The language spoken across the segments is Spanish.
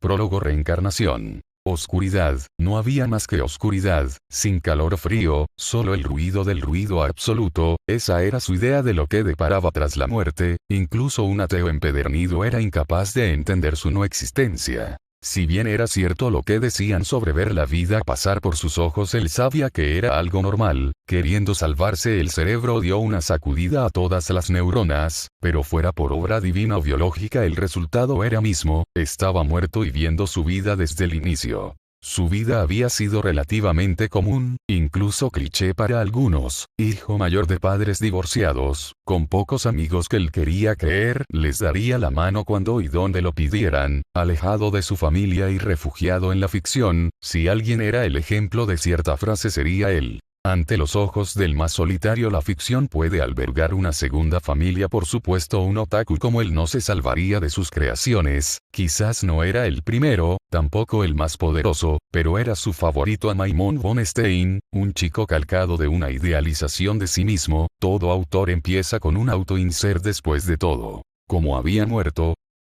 Prólogo. Reencarnación. Oscuridad, no había más que oscuridad, sin calor o frío, solo el ruido del ruido absoluto. Esa era su idea de lo que deparaba tras la muerte. Incluso un ateo empedernido era incapaz de entender su no existencia. Si bien era cierto lo que decían sobre ver la vida pasar por sus ojos, él sabía que era algo normal. Queriendo salvarse, el cerebro dio una sacudida a todas las neuronas, pero fuera por obra divina o biológica el resultado era mismo: estaba muerto y viendo su vida desde el inicio. Su vida había sido relativamente común, incluso cliché para algunos: hijo mayor de padres divorciados, con pocos amigos que él quería creer les daría la mano cuando y donde lo pidieran, alejado de su familia y refugiado en la ficción. Si alguien era el ejemplo de cierta frase, sería él. Ante los ojos del más solitario, la ficción puede albergar una segunda familia. Por supuesto, un otaku como él no se salvaría de sus creaciones. Quizás no era el primero, tampoco el más poderoso, pero era su favorito. A Maimon von Stein, un chico calcado de una idealización de sí mismo. Todo autor empieza con un autoinsert después de todo. Como había muerto,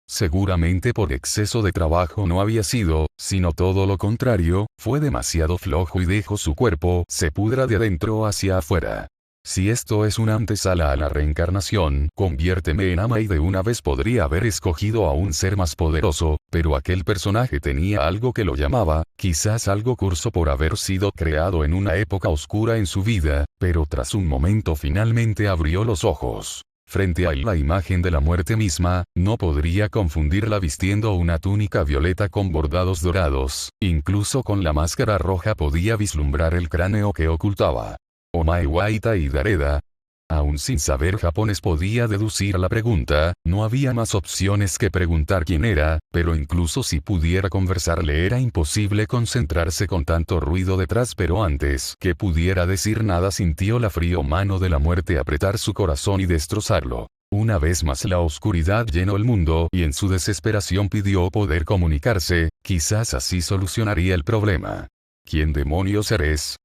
seguramente por exceso de trabajo, no había sido, sino todo lo contrario, fue demasiado flojo y dejó su cuerpo se pudra de adentro hacia afuera. Si esto es una antesala a la reencarnación, conviérteme en ama y de una vez podría haber escogido a un ser más poderoso, pero aquel personaje tenía algo que lo llamaba, quizás algo curso por haber sido creado en una época oscura en su vida, pero tras un momento finalmente abrió los ojos. Frente a él la imagen de la muerte misma, no podría confundirla vistiendo una túnica violeta con bordados dorados. Incluso con la máscara roja podía vislumbrar el cráneo que ocultaba. Omae Waita y Dareda. Aún sin saber japonés podía deducir la pregunta. No había más opciones que preguntar quién era, pero incluso si pudiera conversarle era imposible concentrarse con tanto ruido detrás. Pero antes que pudiera decir nada, sintió la fría mano de la muerte apretar su corazón y destrozarlo. Una vez más la oscuridad llenó el mundo y en su desesperación pidió poder comunicarse. Quizás así solucionaría el problema. ¿Quién demonios eres?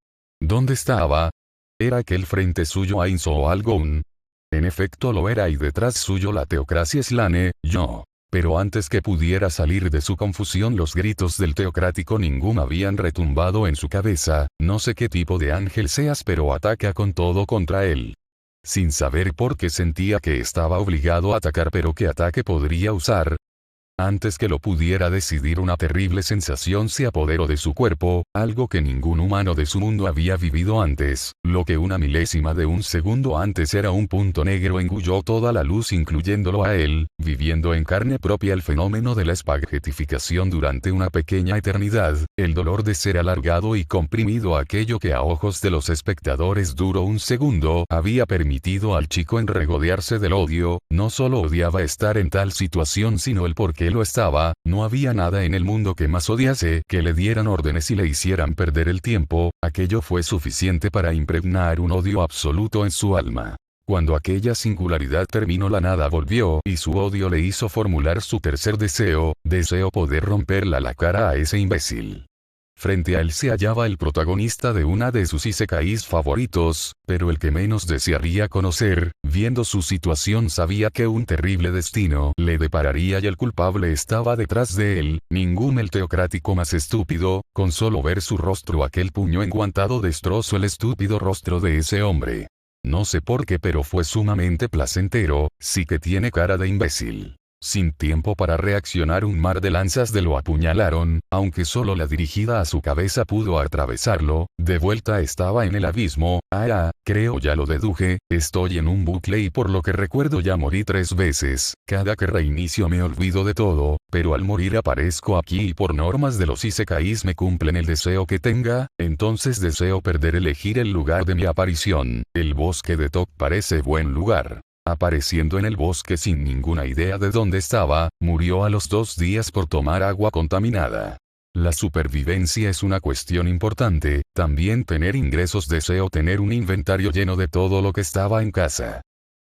¿Dónde estaba? ¿Era aquel frente suyo Ainzo o Algon? En efecto lo era, y detrás suyo la teocracia Slane, yo. Pero antes que pudiera salir de su confusión, los gritos del teocrático Ningún habían retumbado en su cabeza. No sé qué tipo de ángel seas, pero ataca con todo contra él. Sin saber por qué sentía que estaba obligado a atacar, pero qué ataque podría usar. Antes que lo pudiera decidir, una terrible sensación se apoderó de su cuerpo, algo que ningún humano de su mundo había vivido antes. Lo que una milésima de un segundo antes era un punto negro engulló toda la luz, incluyéndolo a él, viviendo en carne propia el fenómeno de la espaguetificación durante una pequeña eternidad, el dolor de ser alargado y comprimido. Aquello que a ojos de los espectadores duró un segundo, había permitido al chico enregodearse del odio. No solo odiaba estar en tal situación, sino el por qué lo estaba. No había nada en el mundo que más odiase que le dieran órdenes y le hicieran perder el tiempo. Aquello fue suficiente para impregnar un odio absoluto en su alma. Cuando aquella singularidad terminó, la nada volvió y su odio le hizo formular su tercer deseo: deseo poder romperle la cara a ese imbécil. Frente a él se hallaba el protagonista de una de sus isekais favoritos, pero el que menos desearía conocer. Viendo su situación sabía que un terrible destino le depararía y el culpable estaba detrás de él. Ningún el teocrático más estúpido. Con solo ver su rostro, aquel puño enguantado destrozó el estúpido rostro de ese hombre. No sé por qué, pero fue sumamente placentero. Sí que tiene cara de imbécil. Sin tiempo para reaccionar, un mar de lanzas lo apuñalaron, aunque solo la dirigida a su cabeza pudo atravesarlo. De vuelta estaba en el abismo. Creo ya lo deduje, estoy en un bucle y por lo que recuerdo ya morí 3 veces. Cada que reinicio me olvido de todo, pero al morir aparezco aquí y por normas de los isekais me cumplen el deseo que tenga. Entonces deseo elegir el lugar de mi aparición. El bosque de Tok parece buen lugar. Apareciendo en el bosque sin ninguna idea de dónde estaba, murió a los 2 días por tomar agua contaminada. La supervivencia es una cuestión importante, también tener ingresos. Deseo tener un inventario lleno de todo lo que estaba en casa.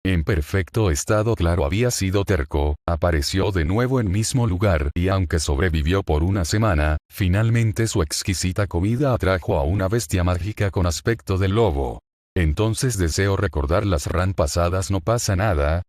En perfecto estado, claro, había sido terco, apareció de nuevo en mismo lugar y aunque sobrevivió por una semana, finalmente su exquisita comida atrajo a una bestia mágica con aspecto de lobo. Entonces deseo recordar las ran pasadas. No pasa nada.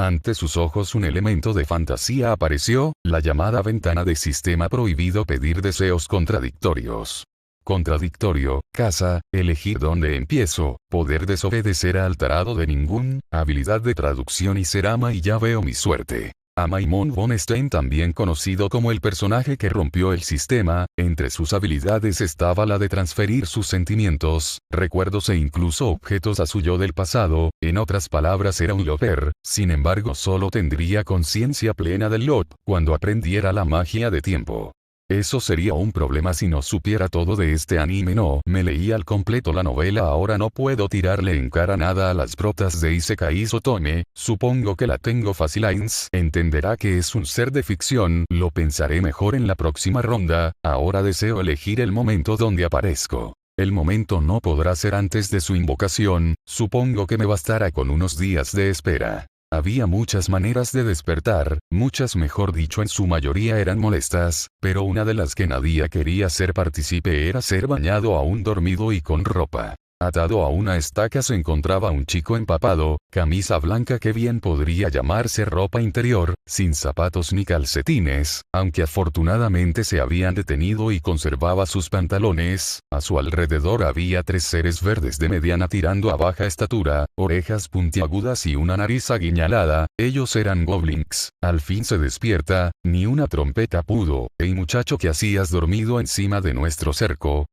Ante sus ojos un elemento de fantasía apareció, la llamada ventana de sistema prohibido pedir deseos contradictorios. Contradictorio, casa, elegir dónde empiezo, poder desobedecer al tarado de ningún, habilidad de traducción y ser ama y ya veo mi suerte. A Maimon von Stein, también conocido como el personaje que rompió el sistema, entre sus habilidades estaba la de transferir sus sentimientos, recuerdos e incluso objetos a su yo del pasado, en otras palabras era un Loper, sin embargo solo tendría conciencia plena del Lot cuando aprendiera la magia de tiempo. Eso sería un problema si no supiera todo de este anime. No me leí al completo la novela, ahora no puedo tirarle en cara nada a las protas de Isekai Otome, supongo que la tengo fácil. Entenderá que es un ser de ficción, lo pensaré mejor en la próxima ronda, ahora deseo elegir el momento donde aparezco. El momento no podrá ser antes de su invocación, supongo que me bastará con unos días de espera. Había muchas maneras de despertar, muchas mejor dicho en su mayoría eran molestas, pero una de las que nadie quería ser partícipe era ser bañado aún dormido y con ropa. Atado a una estaca se encontraba un chico empapado, camisa blanca que bien podría llamarse ropa interior, sin zapatos ni calcetines, aunque afortunadamente se habían detenido y conservaba sus pantalones. A su alrededor había 3 seres verdes de mediana tirando a baja estatura, orejas puntiagudas y una nariz aguiñalada, ellos eran goblins. Al fin se despierta, ni una trompeta pudo. «Ey muchacho, ¿qué hacías dormido encima de nuestro cerco?»,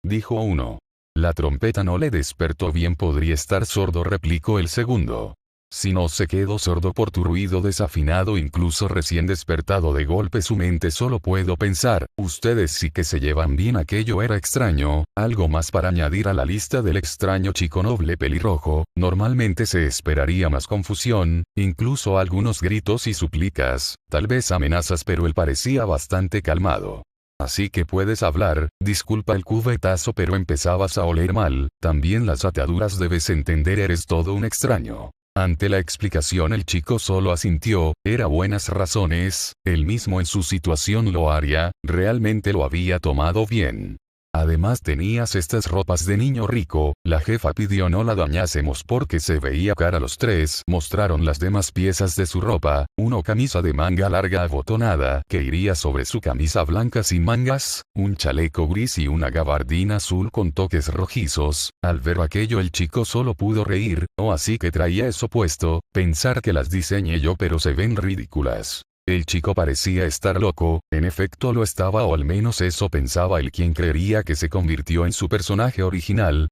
dijo uno. La trompeta no le despertó. «Bien podría estar sordo», replicó el segundo. «Si no se quedó sordo por tu ruido desafinado, incluso recién despertado de golpe su mente, solo puedo pensar, ustedes sí que se llevan bien». Aquello era extraño, algo más para añadir a la lista del extraño chico noble pelirrojo. Normalmente se esperaría más confusión, incluso algunos gritos y súplicas, tal vez amenazas, pero él parecía bastante calmado. «Así que puedes hablar, disculpa el cubetazo, pero empezabas a oler mal, también las ataduras debes entender, eres todo un extraño». Ante la explicación el chico solo asintió, era buenas razones, él mismo en su situación lo haría, realmente lo había tomado bien. Además tenías estas ropas de niño rico, la jefa pidió no la dañásemos porque se veía cara. Los tres mostraron las demás piezas de su ropa, una camisa de manga larga abotonada que iría sobre su camisa blanca sin mangas, un chaleco gris y una gabardina azul con toques rojizos. Al ver aquello el chico solo pudo reír, así que traía eso puesto, pensar que las diseñé yo, pero se ven ridículas. El chico parecía estar loco, en efecto lo estaba, o al menos eso pensaba él, quien creería que se convirtió en su personaje original.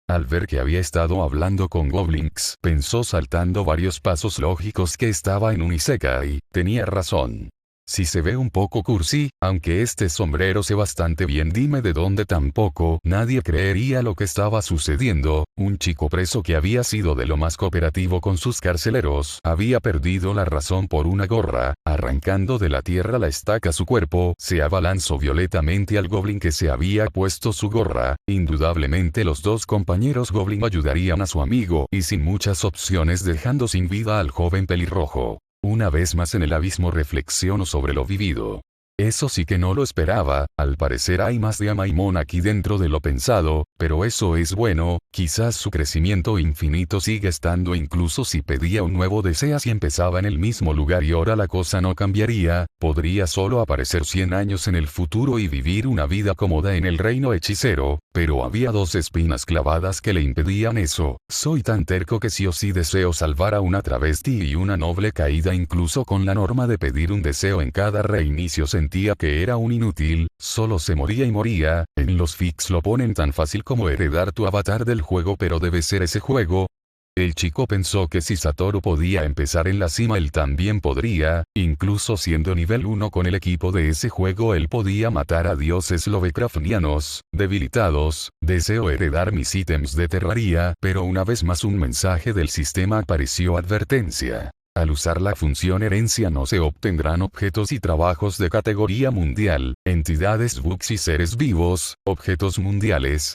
Al ver que había estado hablando con goblins, pensó saltando varios pasos lógicos que estaba en un isekai. Tenía razón. Si se ve un poco cursi, aunque este sombrero sé bastante bien, dime de dónde. Tampoco nadie creería lo que estaba sucediendo. Un chico preso que había sido de lo más cooperativo con sus carceleros había perdido la razón por una gorra. Arrancando de la tierra la estaca su cuerpo, se abalanzó violentamente al goblin que se había puesto su gorra. Indudablemente los dos compañeros goblin ayudarían a su amigo, y sin muchas opciones dejando sin vida al joven pelirrojo. Una vez más en el abismo reflexionó sobre lo vivido. Eso sí que no lo esperaba, al parecer hay más de Amaimon aquí dentro de lo pensado, pero eso es bueno, quizás su crecimiento infinito sigue estando, incluso si pedía un nuevo deseo y empezaba en el mismo lugar y ahora la cosa no cambiaría, podría solo aparecer 100 años en el futuro y vivir una vida cómoda en el reino hechicero, pero había 2 espinas clavadas que le impedían eso. Soy tan terco que sí o sí deseo salvar a una travesti y una noble caída, incluso con la norma de pedir un deseo en cada reinicio sentía que era un inútil, solo se moría y moría. En los fics lo ponen tan fácil como heredar tu avatar del juego, pero debe ser ese juego. El chico pensó que si Satoru podía empezar en la cima él también podría, incluso siendo nivel 1 con el equipo de ese juego él podía matar a dioses lovecraftianos, debilitados. Deseo heredar mis ítems de Terraria, pero una vez más un mensaje del sistema apareció: advertencia. Al usar la función herencia no se obtendrán objetos y trabajos de categoría mundial, entidades, bugs y seres vivos, objetos mundiales.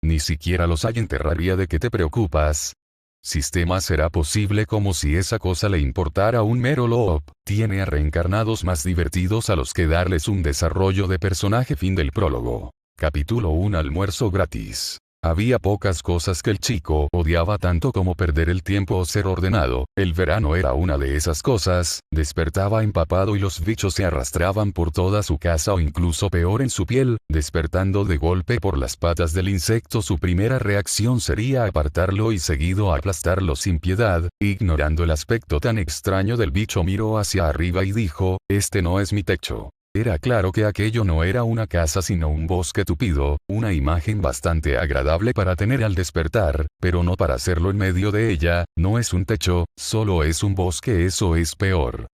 Ni siquiera los hay en Terraria. ¿De qué te preocupas? Sistema será posible como si esa cosa le importara un mero loop. Tiene a reencarnados más divertidos a los que darles un desarrollo de personaje. Fin del prólogo. Capítulo 1. Almuerzo gratis. Había pocas cosas que el chico odiaba tanto como perder el tiempo o ser ordenado. El verano era una de esas cosas. Despertaba empapado y los bichos se arrastraban por toda su casa o incluso peor en su piel, despertando de golpe por las patas del insecto. Su primera reacción sería apartarlo y seguido aplastarlo sin piedad. Ignorando el aspecto tan extraño del bicho, miró hacia arriba y dijo: "Este no es mi techo". Era claro que aquello no era una casa sino un bosque tupido, una imagen bastante agradable para tener al despertar, pero no para hacerlo en medio de ella. No es un techo, solo es un bosque. Eso es peor.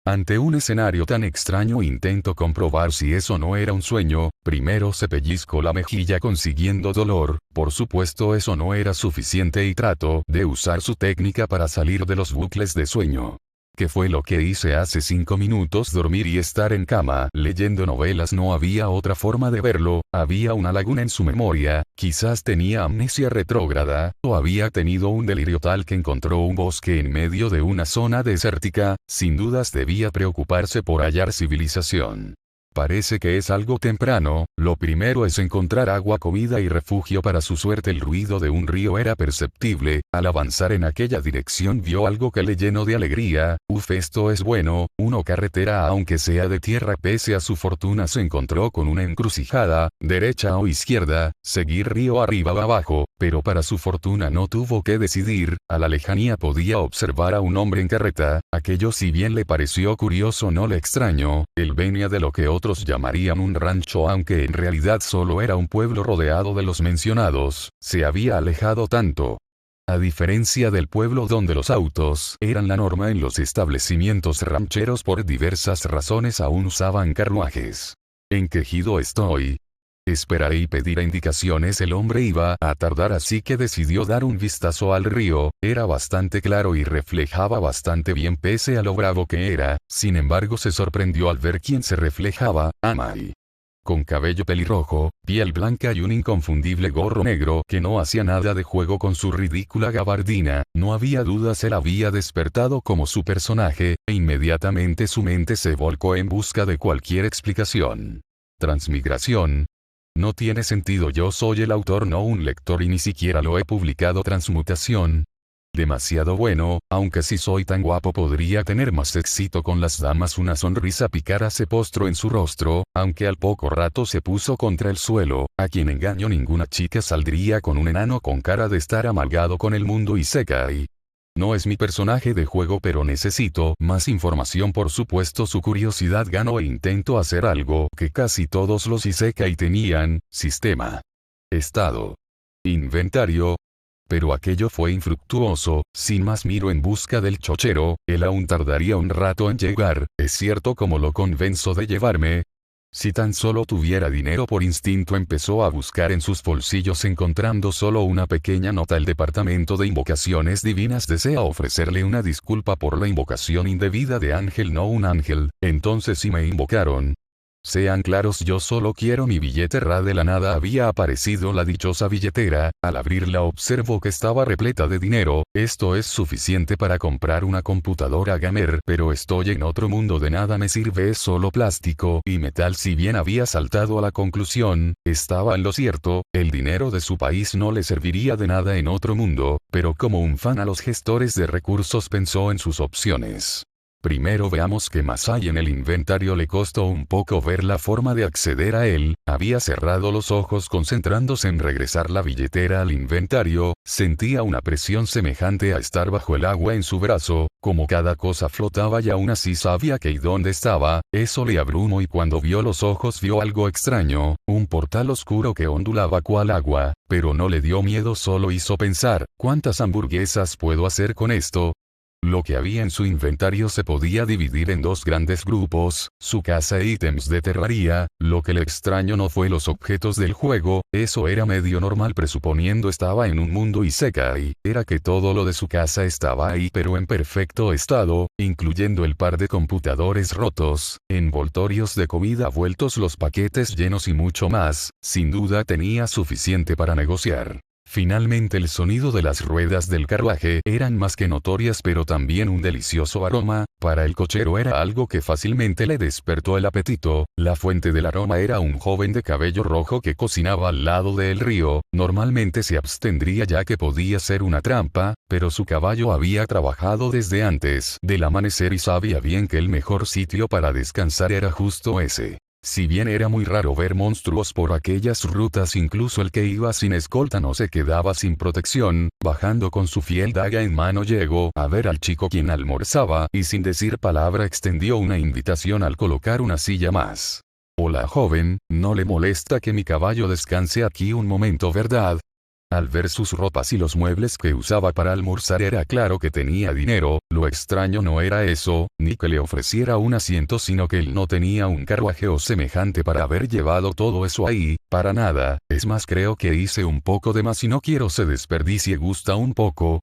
Ante un escenario tan extraño intentó comprobar si eso no era un sueño. Primero se pellizcó la mejilla consiguiendo dolor. Por supuesto eso no era suficiente y trató de usar su técnica para salir de los bucles de sueño. ¿Qué fue lo que hice hace 5 minutos? Dormir y estar en cama leyendo novelas. No había otra forma de verlo. Había una laguna en su memoria. Quizás tenía amnesia retrógrada, o había tenido un delirio tal que encontró un bosque en medio de una zona desértica. Sin dudas debía preocuparse por hallar civilización. Parece que es algo temprano. Lo primero es encontrar agua, comida y refugio. Para su suerte el ruido de un río era perceptible. Al avanzar en aquella dirección vio algo que le llenó de alegría. Uf, esto es bueno, una carretera aunque sea de tierra. Pese a su fortuna se encontró con una encrucijada, derecha o izquierda, seguir río arriba o abajo, pero para su fortuna no tuvo que decidir. A la lejanía podía observar a un hombre en carreta. Aquello, si bien le pareció curioso, no le extrañó. Él venía de lo que otros llamarían un rancho, aunque en realidad solo era un pueblo rodeado de los mencionados. Se había alejado tanto. A diferencia del pueblo donde los autos eran la norma, en los establecimientos rancheros por diversas razones aún usaban carruajes. ¿En qué ejido estoy? Esperaré y pediré indicaciones. El hombre iba a tardar, así que decidió dar un vistazo al río. Era bastante claro y reflejaba bastante bien pese a lo bravo que era. Sin embargo se sorprendió al ver quién se reflejaba: Amai. Con cabello pelirrojo, piel blanca y un inconfundible gorro negro que no hacía nada de juego con su ridícula gabardina. No había dudas, él había despertado como su personaje, e inmediatamente su mente se volcó en busca de cualquier explicación. Transmigración. No tiene sentido. Yo soy el autor, no un lector, y ni siquiera lo he publicado. Transmutación. Demasiado bueno. Aunque si soy tan guapo podría tener más éxito con las damas. Una sonrisa pícara se postró en su rostro, aunque al poco rato se puso contra el suelo. ¿A quien engaño? Ninguna chica saldría con un enano con cara de estar amargado con el mundo y se cae. No es mi personaje de juego, pero necesito más información. Por supuesto su curiosidad ganó e intentó hacer algo que casi todos los isekai tenían: sistema, estado, inventario. Pero aquello fue infructuoso. Sin más miró en busca del chochero. Él aún tardaría un rato en llegar. ¿Es cierto? ¿Cómo lo convenzo de llevarme? Si tan solo tuviera dinero. Por instinto empezó a buscar en sus bolsillos, encontrando solo una pequeña nota: el departamento de invocaciones divinas desea ofrecerle una disculpa por la invocación indebida de ángel. No un ángel. Entonces si me invocaron. Sean claros, yo solo quiero mi billetera. De la nada había aparecido la dichosa billetera. Al abrirla observó que estaba repleta de dinero. Esto es suficiente para comprar una computadora gamer, pero estoy en otro mundo. De nada me sirve, es solo plástico y metal. Si bien había saltado a la conclusión, estaba en lo cierto. El dinero de su país no le serviría de nada en otro mundo, pero como un fan a los gestores de recursos pensó en sus opciones. Primero veamos qué más hay en el inventario. Le costó un poco ver la forma de acceder a él. Había cerrado los ojos concentrándose en regresar la billetera al inventario. Sentía una presión semejante a estar bajo el agua en su brazo, como cada cosa flotaba y aún así sabía que y dónde estaba. Eso le abrumó y cuando vio los ojos vio algo extraño, un portal oscuro que ondulaba cual agua, pero no le dio miedo, solo hizo pensar: ¿cuántas hamburguesas puedo hacer con esto? Lo que había en su inventario se podía dividir en dos grandes grupos: su casa e ítems de Terraria. Lo que le extrañó no fue los objetos del juego, eso era medio normal presuponiendo estaba en un mundo isekai. Era que todo lo de su casa estaba ahí, pero en perfecto estado, incluyendo el par de computadores rotos, envoltorios de comida vueltos, los paquetes llenos y mucho más. Sin duda tenía suficiente para negociar. Finalmente el sonido de las ruedas del carruaje eran más que notorias, pero también un delicioso aroma. Para el cochero era algo que fácilmente le despertó el apetito. La fuente del aroma era un joven de cabello rojo que cocinaba al lado del río. Normalmente se abstendría ya que podía ser una trampa, pero su caballo había trabajado desde antes del amanecer y sabía bien que el mejor sitio para descansar era justo ese. Si bien era muy raro ver monstruos por aquellas rutas, incluso el que iba sin escolta no se quedaba sin protección. Bajando con su fiel daga en mano llegó a ver al chico quien almorzaba y sin decir palabra extendió una invitación al colocar una silla más. «Hola joven, ¿no le molesta que mi caballo descanse aquí un momento, verdad?» Al ver sus ropas y los muebles que usaba para almorzar era claro que tenía dinero. Lo extraño no era eso, ni que le ofreciera un asiento, sino que él no tenía un carruaje o semejante para haber llevado todo eso ahí, para nada. Es más, creo que hice un poco de más y no quiero se desperdicie. ¿Gusta un poco?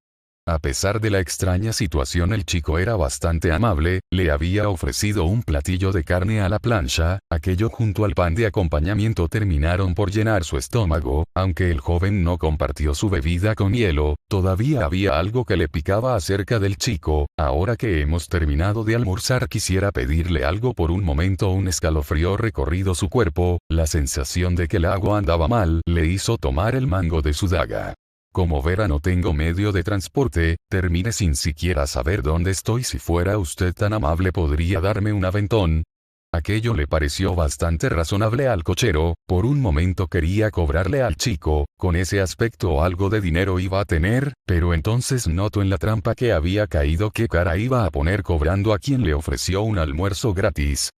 A pesar de la extraña situación, el chico era bastante amable. Le había ofrecido un platillo de carne a la plancha. Aquello junto al pan de acompañamiento terminaron por llenar su estómago. Aunque el joven no compartió su bebida con hielo, todavía había algo que le picaba acerca del chico. Ahora que hemos terminado de almorzar, quisiera pedirle algo. Por un momento un escalofrío recorrido su cuerpo. La sensación de que el agua andaba mal le hizo tomar el mango de su daga. Como verá, no tengo medio de transporte, terminé sin siquiera saber dónde estoy. Si fuera usted tan amable, ¿podría darme un aventón? Aquello le pareció bastante razonable al cochero. Por un momento quería cobrarle al chico, con ese aspecto algo de dinero iba a tener, pero entonces notó en la trampa que había caído. ¿Qué cara iba a poner cobrando a quien le ofreció un almuerzo gratis?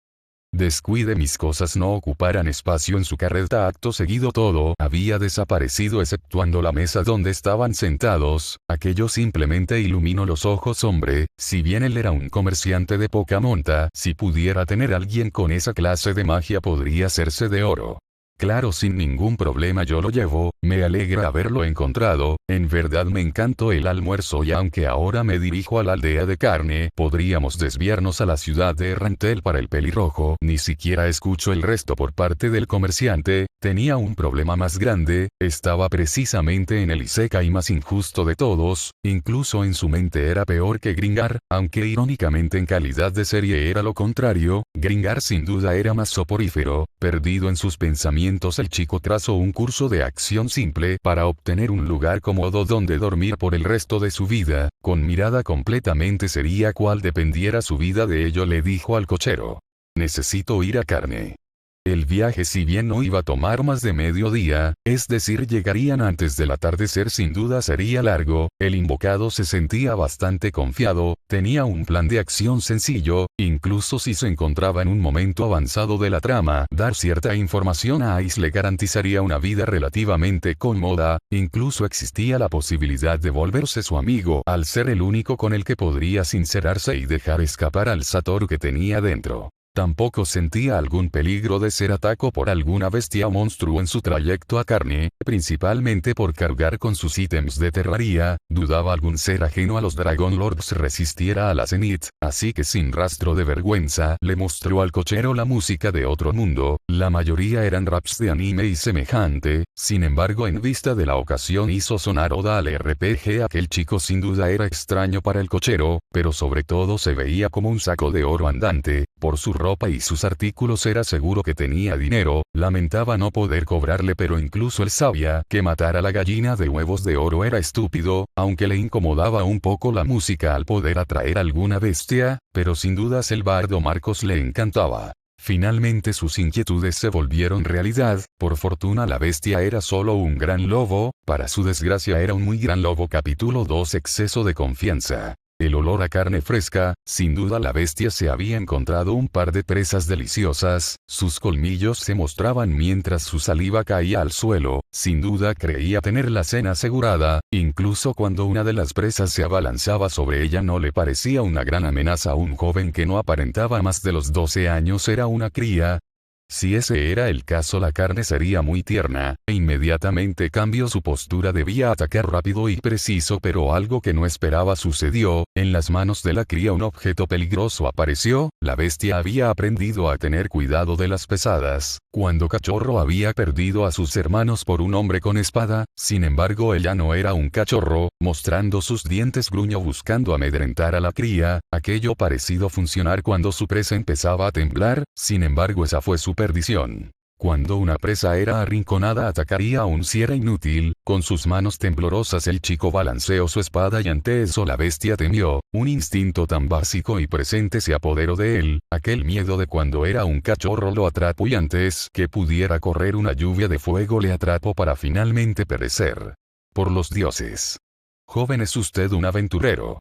Descuide mis cosas no ocuparan espacio en su carreta. Acto seguido todo había desaparecido exceptuando la mesa donde estaban sentados. Aquello simplemente iluminó los ojos. Hombre, si bien él era un comerciante de poca monta, si pudiera tener alguien con esa clase de magia podría hacerse de oro. Claro, sin ningún problema yo lo llevo. Me alegra haberlo encontrado. En verdad me encantó el almuerzo y aunque ahora me dirijo a la aldea de carne, podríamos desviarnos a la ciudad de Rantel para el pelirrojo. Ni siquiera escucho el resto por parte del comerciante. Tenía un problema más grande. Estaba precisamente en el Isekai más injusto de todos. Incluso en su mente era peor que Gringar, aunque irónicamente en calidad de serie era lo contrario. Gringar sin duda era más soporífero. Perdido en sus pensamientos, el chico trazó un curso de acción simple para obtener un lugar cómodo donde dormir por el resto de su vida. Con mirada completamente seria, cual dependiera su vida de ello, le dijo al cochero: «Necesito ir a carne». El viaje, si bien no iba a tomar más de mediodía, es decir, llegarían antes del atardecer, sin duda sería largo. El invocado se sentía bastante confiado, tenía un plan de acción sencillo, incluso si se encontraba en un momento avanzado de la trama, dar cierta información a Ice le garantizaría una vida relativamente cómoda. Incluso existía la posibilidad de volverse su amigo, al ser el único con el que podría sincerarse y dejar escapar al Satoru que tenía dentro. Tampoco sentía algún peligro de ser atacado por alguna bestia o monstruo en su trayecto a carne, principalmente por cargar con sus ítems de terraría. Dudaba algún ser ajeno a los Dragon Lords resistiera a la Zenith, así que sin rastro de vergüenza le mostró al cochero la música de otro mundo. La mayoría eran raps de anime y semejante. Sin embargo, en vista de la ocasión, hizo sonar oda al RPG. Aquel chico sin duda era extraño para el cochero, pero sobre todo se veía como un saco de oro andante. Por su ropa y sus artículos era seguro que tenía dinero. Lamentaba no poder cobrarle, pero incluso él sabía que matar a la gallina de huevos de oro era estúpido, aunque le incomodaba un poco la música al poder atraer alguna bestia, pero sin dudas el bardo Marcos le encantaba. Finalmente sus inquietudes se volvieron realidad. Por fortuna la bestia era solo un gran lobo, para su desgracia era un muy gran lobo. Capítulo 2: Exceso de confianza. El olor a carne fresca. Sin duda la bestia se había encontrado un par de presas deliciosas. Sus colmillos se mostraban mientras su saliva caía al suelo. Sin duda creía tener la cena asegurada. Incluso cuando una de las presas se abalanzaba sobre ella no le parecía una gran amenaza. Un joven que no aparentaba más de los 12 años era una cría. Si ese era el caso, la carne sería muy tierna, e inmediatamente cambió su postura. Debía atacar rápido y preciso, pero algo que no esperaba sucedió. En las manos de la cría un objeto peligroso apareció. La bestia había aprendido a tener cuidado de las pesadas. Cuando Cachorro había perdido a sus hermanos por un hombre con espada, sin embargo ella no era un cachorro. Mostrando sus dientes gruñó buscando amedrentar a la cría. Aquello parecido funcionar cuando su presa empezaba a temblar. Sin embargo esa fue su perdición. Cuando una presa era arrinconada atacaría aún si era inútil. Con sus manos temblorosas el chico balanceó su espada y ante eso la bestia temió. Un instinto tan básico y presente se apoderó de él. Aquel miedo de cuando era un cachorro lo atrapó y antes que pudiera correr una lluvia de fuego le atrapó para finalmente perecer. Por los dioses. Joven, ¿es usted un aventurero?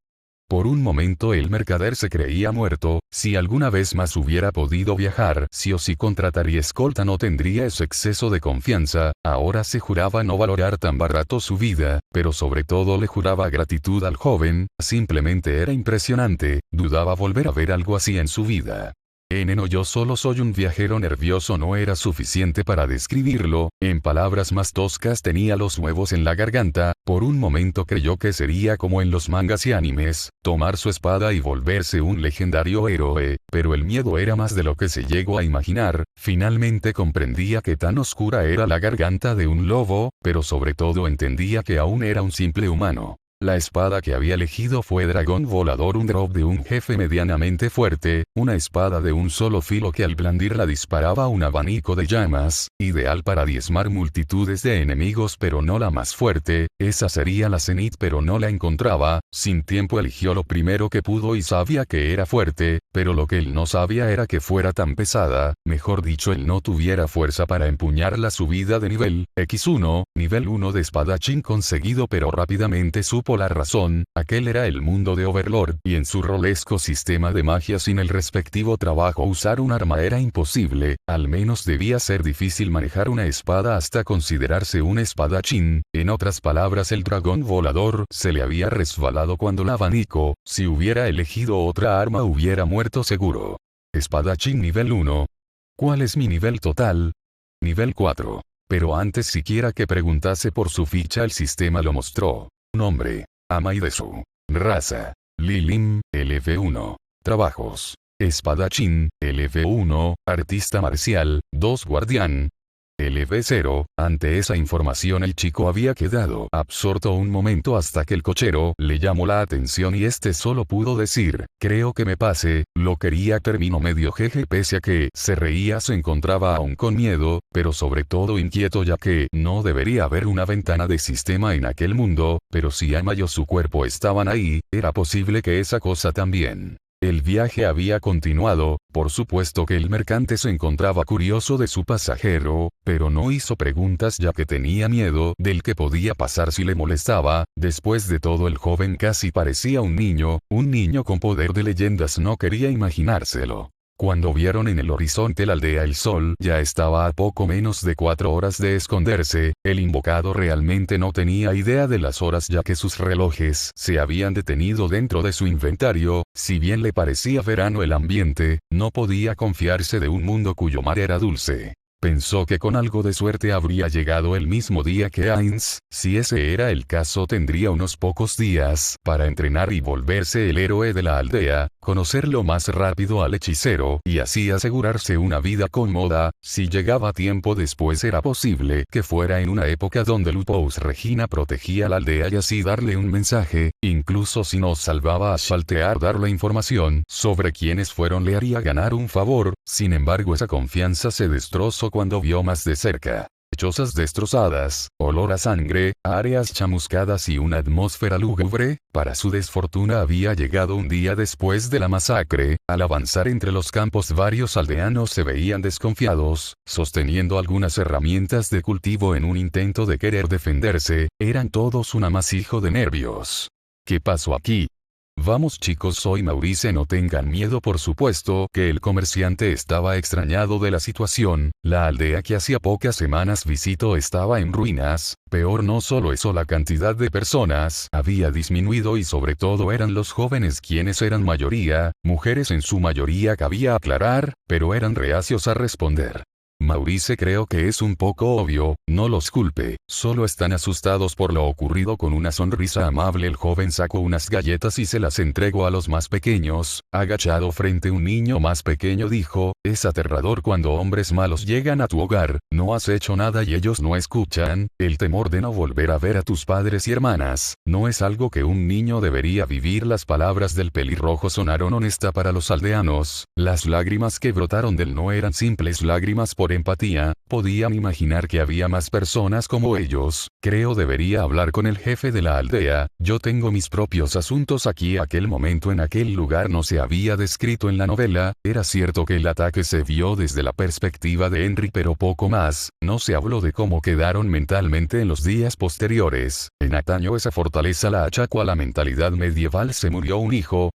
Por un momento el mercader se creía muerto. Si alguna vez más hubiera podido viajar, sí o sí contrataría escolta, no tendría ese exceso de confianza. Ahora se juraba no valorar tan barato su vida, pero sobre todo le juraba gratitud al joven. Simplemente era impresionante. Dudaba volver a ver algo así en su vida. No, yo solo soy un viajero nervioso, no era suficiente para describirlo. En palabras más toscas, tenía los huevos en la garganta. Por un momento creyó que sería como en los mangas y animes, tomar su espada y volverse un legendario héroe, pero el miedo era más de lo que se llegó a imaginar. Finalmente comprendía que tan oscura era la garganta de un lobo, pero sobre todo entendía que aún era un simple humano. La espada que había elegido fue Dragón Volador, un drop de un jefe medianamente fuerte, una espada de un solo filo que al blandirla disparaba un abanico de llamas, ideal para diezmar multitudes de enemigos, pero no la más fuerte. Esa sería la cenit, pero no la encontraba. Sin tiempo eligió lo primero que pudo y sabía que era fuerte, pero lo que él no sabía era que fuera tan pesada. Mejor dicho, él no tuviera fuerza para empuñar la subida de nivel X1, nivel 1 de espadachín conseguido, pero rápidamente supo la razón. Aquel era el mundo de Overlord, y en su rolesco sistema de magia sin el respectivo trabajo usar un arma era imposible. Al menos debía ser difícil manejar una espada hasta considerarse un espadachín. En otras palabras, el dragón volador se le había resbalado cuando la abanico. Si hubiera elegido otra arma hubiera muerto seguro. Espadachín nivel 1. ¿Cuál es mi nivel total? Nivel 4. Pero antes siquiera que preguntase por su ficha el sistema lo mostró. Nombre: Amaidesu. Raza: Lilim, LV1. Trabajos: espadachín, LV1, artista marcial, 2 guardián, LV0. Ante esa información el chico había quedado absorto un momento hasta que el cochero le llamó la atención y este solo pudo decir: creo que me pase. Lo quería, terminó medio jeje, pese a que se reía se encontraba aún con miedo, pero sobre todo inquieto, ya que no debería haber una ventana de sistema en aquel mundo, pero si Ama y su cuerpo estaban ahí, era posible que esa cosa también. El viaje había continuado. Por supuesto que el mercante se encontraba curioso de su pasajero, pero no hizo preguntas ya que tenía miedo del que podía pasar si le molestaba. Después de todo, el joven casi parecía un niño con poder de leyendas, no quería imaginárselo. Cuando vieron en el horizonte la aldea, el sol ya estaba a poco menos de 4 horas de esconderse. El invocado realmente no tenía idea de las horas, ya que sus relojes se habían detenido dentro de su inventario. Si bien le parecía verano el ambiente, no podía confiarse de un mundo cuyo mar era dulce. Pensó que con algo de suerte habría llegado el mismo día que Ainz. Si ese era el caso, tendría unos pocos días para entrenar y volverse el héroe de la aldea, conocerlo más rápido al hechicero y así asegurarse una vida cómoda. Si llegaba tiempo después, era posible que fuera en una época donde Lupus Regina protegía la aldea y así darle un mensaje. Incluso si no salvaba a Shaltear, darle información sobre quiénes fueron le haría ganar un favor. Sin embargo, esa confianza se destrozó cuando vio más de cerca chozas destrozadas, olor a sangre, áreas chamuscadas y una atmósfera lúgubre. Para su desfortuna había llegado un día después de la masacre. Al avanzar entre los campos, varios aldeanos se veían desconfiados, sosteniendo algunas herramientas de cultivo en un intento de querer defenderse. Eran todos un amasijo de nervios. ¿Qué pasó aquí? Vamos chicos, soy Maurice, no tengan miedo. Por supuesto que el comerciante estaba extrañado de la situación. La aldea que hacía pocas semanas visitó estaba en ruinas. Peor no solo eso, la cantidad de personas había disminuido y sobre todo eran los jóvenes quienes eran mayoría, mujeres en su mayoría cabía aclarar, pero eran reacios a responder. Maurice, creo que es un poco obvio, no los culpe, solo están asustados por lo ocurrido. Con una sonrisa amable el joven sacó unas galletas y se las entregó a los más pequeños. Agachado frente a un niño más pequeño dijo, es aterrador cuando hombres malos llegan a tu hogar, no has hecho nada y ellos no escuchan, el temor de no volver a ver a tus padres y hermanas, no es algo que un niño debería vivir. Las palabras del pelirrojo sonaron honesta para los aldeanos, las lágrimas que brotaron del no eran simples lágrimas por empatía, podían imaginar que había más personas como ellos. Creo debería hablar con el jefe de la aldea, yo tengo mis propios asuntos aquí. Aquel momento en aquel lugar no se había descrito en la novela, era cierto que el ataque se vio desde la perspectiva de Henry pero poco más, no se habló de cómo quedaron mentalmente en los días posteriores. En antaño esa fortaleza la achacó a la mentalidad medieval. Se murió un hijo.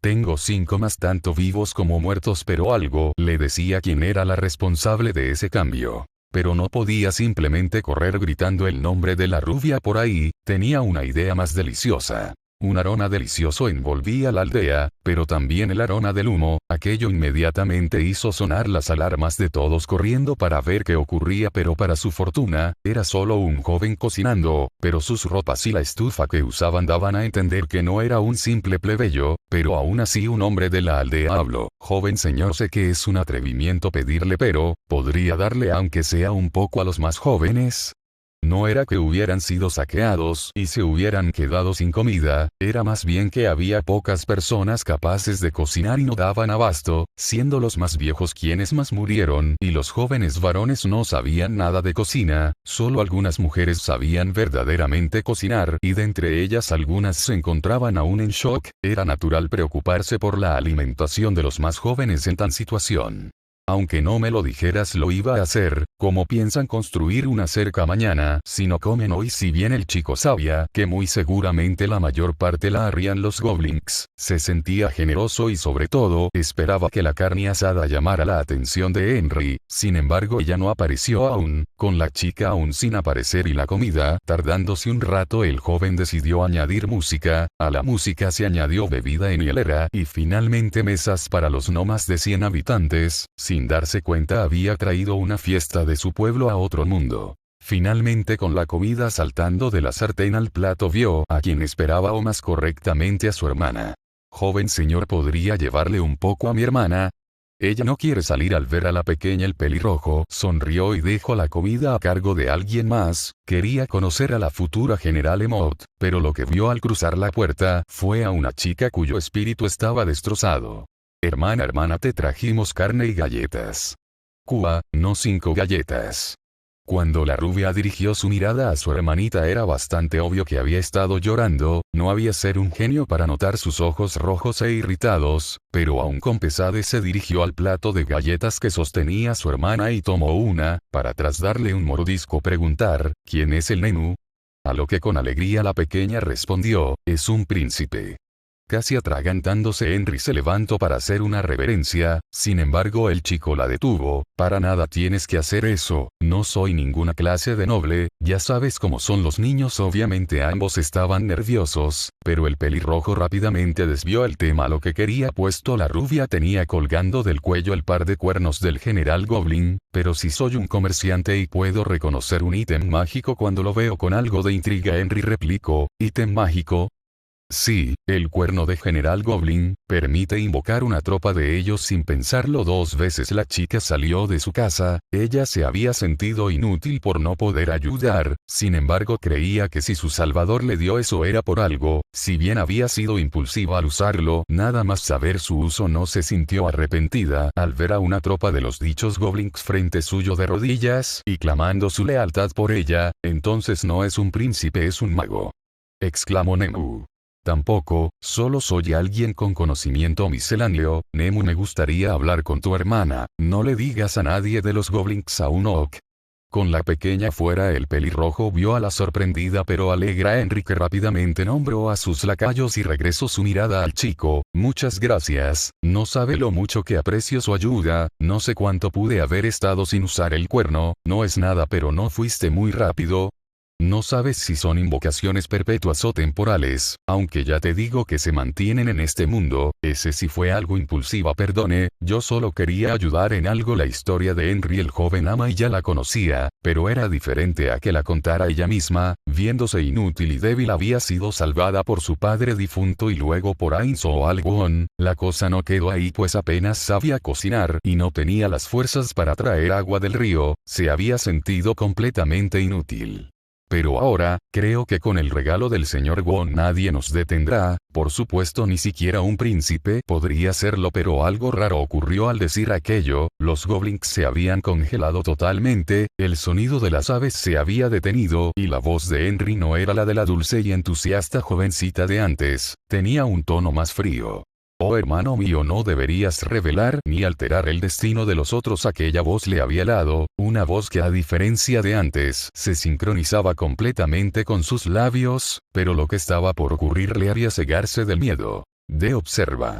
Tengo 5 más tanto vivos como muertos, pero algo le decía quién era la responsable de ese cambio. Pero no podía simplemente correr gritando el nombre de la rubia por ahí, tenía una idea más deliciosa. Un aroma delicioso envolvía la aldea, pero también el aroma del humo. Aquello inmediatamente hizo sonar las alarmas de todos corriendo para ver qué ocurría, pero para su fortuna, era solo un joven cocinando, pero sus ropas y la estufa que usaban daban a entender que no era un simple plebeyo, pero aún así un hombre de la aldea habló. Joven señor, sé que es un atrevimiento pedirle, pero, ¿podría darle aunque sea un poco a los más jóvenes? No era que hubieran sido saqueados y se hubieran quedado sin comida, era más bien que había pocas personas capaces de cocinar y no daban abasto, siendo los más viejos quienes más murieron y los jóvenes varones no sabían nada de cocina, solo algunas mujeres sabían verdaderamente cocinar y de entre ellas algunas se encontraban aún en shock. Era natural preocuparse por la alimentación de los más jóvenes en tan situación. Aunque no me lo dijeras lo iba a hacer. ¿Cómo piensan construir una cerca mañana si no comen hoy? Si bien el chico sabía que muy seguramente la mayor parte la harían los goblins, se sentía generoso y sobre todo esperaba que la carne asada llamara la atención de Henry. Sin embargo ella no apareció aún, con la chica aún sin aparecer y la comida tardándose un rato. El joven decidió añadir música, a la música se añadió bebida en hielera y finalmente mesas para los no más de 100 habitantes. Sin darse cuenta había traído una fiesta de su pueblo a otro mundo. Finalmente, con la comida saltando de la sartén al plato, vio a quien esperaba, o más correctamente a su hermana. Joven señor, ¿podría llevarle un poco a mi hermana? Ella no quiere salir. Al ver a la pequeña el pelirrojo sonrió y dejó la comida a cargo de alguien más. Quería conocer a la futura general Emote, pero lo que vio al cruzar la puerta fue a una chica cuyo espíritu estaba destrozado. Hermana, te trajimos carne y galletas. Cua, no 5 galletas. Cuando la rubia dirigió su mirada a su hermanita era bastante obvio que había estado llorando, no había ser un genio para notar sus ojos rojos e irritados, pero aún con pesadez se dirigió al plato de galletas que sostenía su hermana y tomó una, para tras darle un mordisco preguntar, ¿quién es el menú? A lo que con alegría la pequeña respondió, es un príncipe. Casi atragantándose, Henry se levantó para hacer una reverencia, sin embargo el chico la detuvo. Para nada tienes que hacer eso, no soy ninguna clase de noble, ya sabes cómo son los niños. Obviamente ambos estaban nerviosos, pero el pelirrojo rápidamente desvió el tema a lo que quería, puesto la rubia tenía colgando del cuello el par de cuernos del general Goblin. Pero si soy un comerciante y puedo reconocer un ítem mágico cuando lo veo. Con algo de intriga Henry replicó, ¿ítem mágico? Sí, el cuerno de General Goblin permite invocar una tropa de ellos sin pensarlo 2 veces. La chica salió de su casa, ella se había sentido inútil por no poder ayudar, sin embargo creía que si su salvador le dio eso era por algo. Si bien había sido impulsiva al usarlo, nada más saber su uso no se sintió arrepentida al ver a una tropa de los dichos goblins frente suyo de rodillas y clamando su lealtad por ella. Entonces no es un príncipe, es un mago, exclamó Nemu. Tampoco, solo soy alguien con conocimiento misceláneo. Nemu, me gustaría hablar con tu hermana, no le digas a nadie de los goblins a un ok. Con la pequeña fuera, el pelirrojo vio a la sorprendida pero alegra Henry, que rápidamente nombró a sus lacayos y regresó su mirada al chico. Muchas gracias, no sabe lo mucho que aprecio su ayuda, no sé cuánto pude haber estado sin usar el cuerno, no es nada, pero no fuiste muy rápido. No sabes si son invocaciones perpetuas o temporales, aunque ya te digo que se mantienen en este mundo. Ese sí fue algo impulsiva, perdone, yo solo quería ayudar en algo. La historia de Henry el joven ama y ya la conocía, pero era diferente a que la contara ella misma. Viéndose inútil y débil, había sido salvada por su padre difunto y luego por Ainzo o Algon. La cosa no quedó ahí, pues apenas sabía cocinar y no tenía las fuerzas para traer agua del río. Se había sentido completamente inútil. Pero ahora, creo que con el regalo del señor Won nadie nos detendrá. Por supuesto, ni siquiera un príncipe podría hacerlo, pero algo raro ocurrió al decir aquello. Los goblins se habían congelado totalmente, el sonido de las aves se había detenido y la voz de Henry no era la de la dulce y entusiasta jovencita de antes, tenía un tono más frío. Oh hermano mío, no deberías revelar ni alterar el destino de los otros. Aquella voz le había helado, una voz que a diferencia de antes se sincronizaba completamente con sus labios, pero lo que estaba por ocurrir le haría cegarse del miedo. De observa.